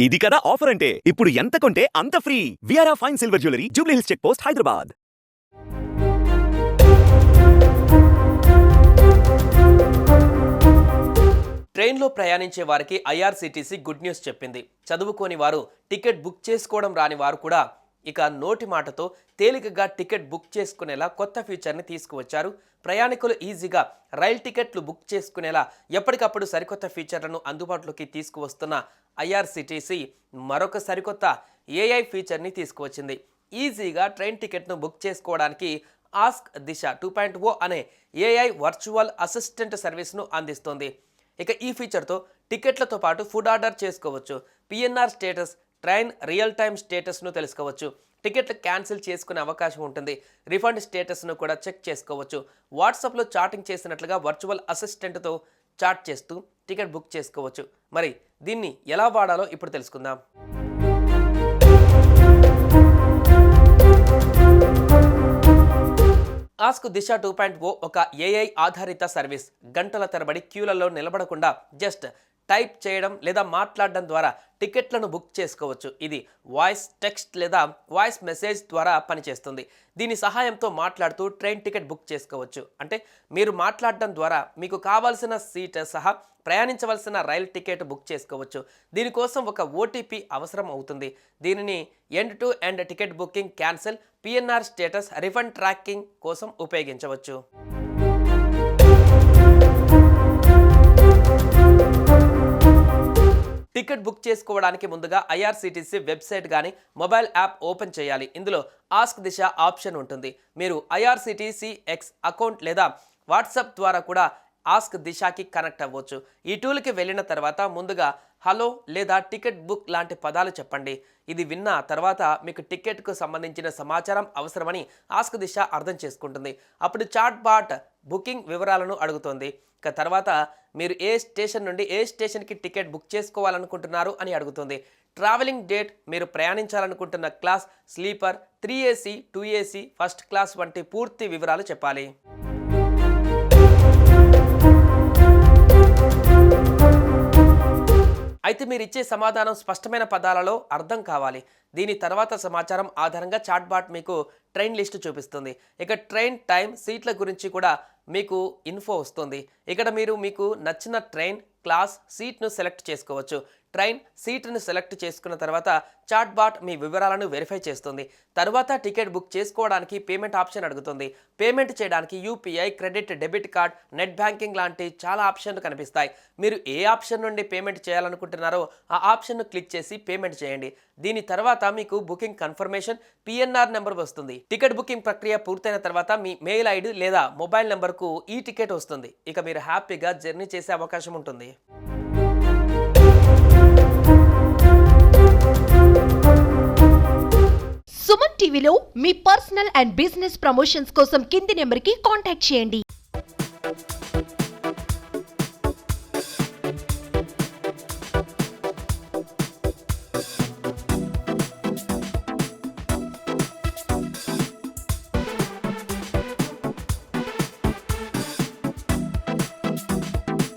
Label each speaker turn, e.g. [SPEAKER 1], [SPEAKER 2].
[SPEAKER 1] ఇది కదా ఆఫర్ అంటే ఇప్పుడు ఎంత కొంటే అంత ఫ్రీ. విఆర్ఆ fine silver jewellery, Jubilee Hills check post, Hyderabad.
[SPEAKER 2] ట్రైన్లో ప్రయాణించే వారికి ఐఆర్సీటీసీ గుడ్ న్యూస్ చెప్పింది. చదువుకోని వారు, టికెట్ బుక్ చేసుకోవడం రాని వారు కూడా ఇక నోటి మాటతో తేలికగా టికెట్ బుక్ చేసుకునేలా కొత్త ఫీచర్ని తీసుకువచ్చారు. ప్రయాణికులు ఈజీగా రైల్ టికెట్లు బుక్ చేసుకునేలా ఎప్పటికప్పుడు సరికొత్త ఫీచర్లను అందుబాటులోకి తీసుకువస్తున్న ఐఆర్సీటీసీ మరొక సరికొత్త ఏఐ ఫీచర్ని తీసుకువచ్చింది. ఈజీగా ట్రైన్ టికెట్ను బుక్ చేసుకోవడానికి ఆస్క్ దిశ 2.0 అనే ఏఐ వర్చువల్ అసిస్టెంట్ సర్వీస్ను అందిస్తోంది. ఇక ఈ ఫీచర్తో టికెట్లతో పాటు ఫుడ్ ఆర్డర్ చేసుకోవచ్చు, PNR status, train real time స్టేటస్ను తెలుసుకోవచ్చు, టికెట్లు క్యాన్సిల్ చేసుకునే అవకాశం ఉంటుంది, రిఫండ్ స్టేటస్ను కూడా చెక్ చేసుకోవచ్చు. వాట్సాప్లో చాటింగ్ చేసినట్లుగా వర్చువల్ అసిస్టెంట్తో చాట్ చేస్తూ టికెట్ బుక్ చేసుకోవచ్చు. మరి దీన్ని ఎలా వాడాలో ఇప్పుడు తెలుసుకుందాం. ఆస్క్ దిశ 2.0 ఒక ఏఐ ఆధారిత సర్వీస్. గంటల తరబడి క్యూలలో నిలబడకుండా జస్ట్ టైప్ చేయడం లేదా మాట్లాడడం ద్వారా టికెట్లను బుక్ చేసుకోవచ్చు. ఇది వాయిస్, టెక్స్ట్ లేదా వాయిస్ మెసేజ్ ద్వారా పనిచేస్తుంది. దీని సహాయంతో మాట్లాడుతూ ట్రైన్ టికెట్ బుక్ చేసుకోవచ్చు. అంటే మీరు మాట్లాడడం ద్వారా మీకు కావాల్సిన సీట్ సహా ప్రయాణించవలసిన రైల్ టికెట్ బుక్ చేసుకోవచ్చు. దీనికోసం ఒక ఓటీపీ అవసరం అవుతుంది. దీనిని end to end ticket booking, cancel, PNR status, refund tracking కోసం ఉపయోగించవచ్చు. టికెట్ బుక్ చేసుకోవడానికి ముందుగా ఐఆర్సీటీసీ వెబ్సైట్ కానీ మొబైల్ యాప్ ఓపెన్ చేయాలి. ఇందులో ఆస్క్ దిశ ఆప్షన్ ఉంటుంది. మీరు ఐఆర్సీటీసీ ఎక్స్ అకౌంట్ లేదా వాట్సాప్ ద్వారా కూడా ఆస్క్ దిశకి కనెక్ట్ అవ్వచ్చు. ఈ టూల్కి వెళ్ళిన తర్వాత ముందుగా హలో లేదా టికెట్ బుక్ లాంటి పదాలు చెప్పండి. ఇది విన్న తర్వాత మీకు టికెట్కు సంబంధించిన సమాచారం అవసరమని ఆస్క్ దిశ అర్థం చేసుకుంటుంది. అప్పుడు చాట్ బాట్ బుకింగ్ వివరాలను అడుగుతుంది. ఇక తర్వాత మీరు ఏ స్టేషన్ నుండి ఏ స్టేషన్కి టికెట్ బుక్ చేసుకోవాలనుకుంటున్నారు అని అడుగుతుంది. ట్రావెలింగ్ డేట్, మీరు ప్రయాణించాలనుకుంటున్న class, sleeper, 3AC, 2AC, first class వంటి పూర్తి వివరాలు చెప్పాలి. అయితే మీరు ఇచ్చే సమాధానం స్పష్టమైన పదాలలో అర్థం కావాలి. దీని తర్వాత సమాచారం ఆధారంగా చాట్బాట్ మీకు ట్రైన్ లిస్టు చూపిస్తుంది. ఇక ట్రైన్ టైం, సీట్ల గురించి కూడా మీకు ఇన్ఫో వస్తుంది. ఇక్కడ మీరు మీకు నచ్చిన ట్రైన్, క్లాస్, సీట్ను సెలెక్ట్ చేసుకోవచ్చు. ట్రైన్ సీట్ను సెలెక్ట్ చేసుకున్న తర్వాత చాట్బాట్ మీ వివరాలను వెరిఫై చేస్తుంది. తర్వాత టికెట్ బుక్ చేసుకోవడానికి పేమెంట్ ఆప్షన్ అడుగుతుంది. పేమెంట్ చేయడానికి UPI, credit, debit card, net banking లాంటి చాలా ఆప్షన్లు కనిపిస్తాయి. మీరు ఏ ఆప్షన్ నుండి పేమెంట్ చేయాలనుకుంటున్నారో ఆ ఆప్షన్ను క్లిక్ చేసి పేమెంట్ చేయండి. దీని తర్వాత మీకు బుకింగ్ కన్ఫర్మేషన్, పిఎన్ఆర్ నెంబర్ వస్తుంది. టికెట్ బుకింగ్ ప్రక్రియ పూర్తయిన తర్వాత మీ మెయిల్ ఐడి లేదా మొబైల్ నెంబర్కు ఈ టికెట్ వస్తుంది. ఇక మీరు హ్యాపీగా జర్నీ చేసే అవకాశం ఉంటుంది.
[SPEAKER 3] సుమన్ టీవీలో మీ పర్సనల్ అండ్ బిజినెస్ ప్రమోషన్స్ కోసం కింది నెంబర్కి కాంటాక్ట్ చేయండి.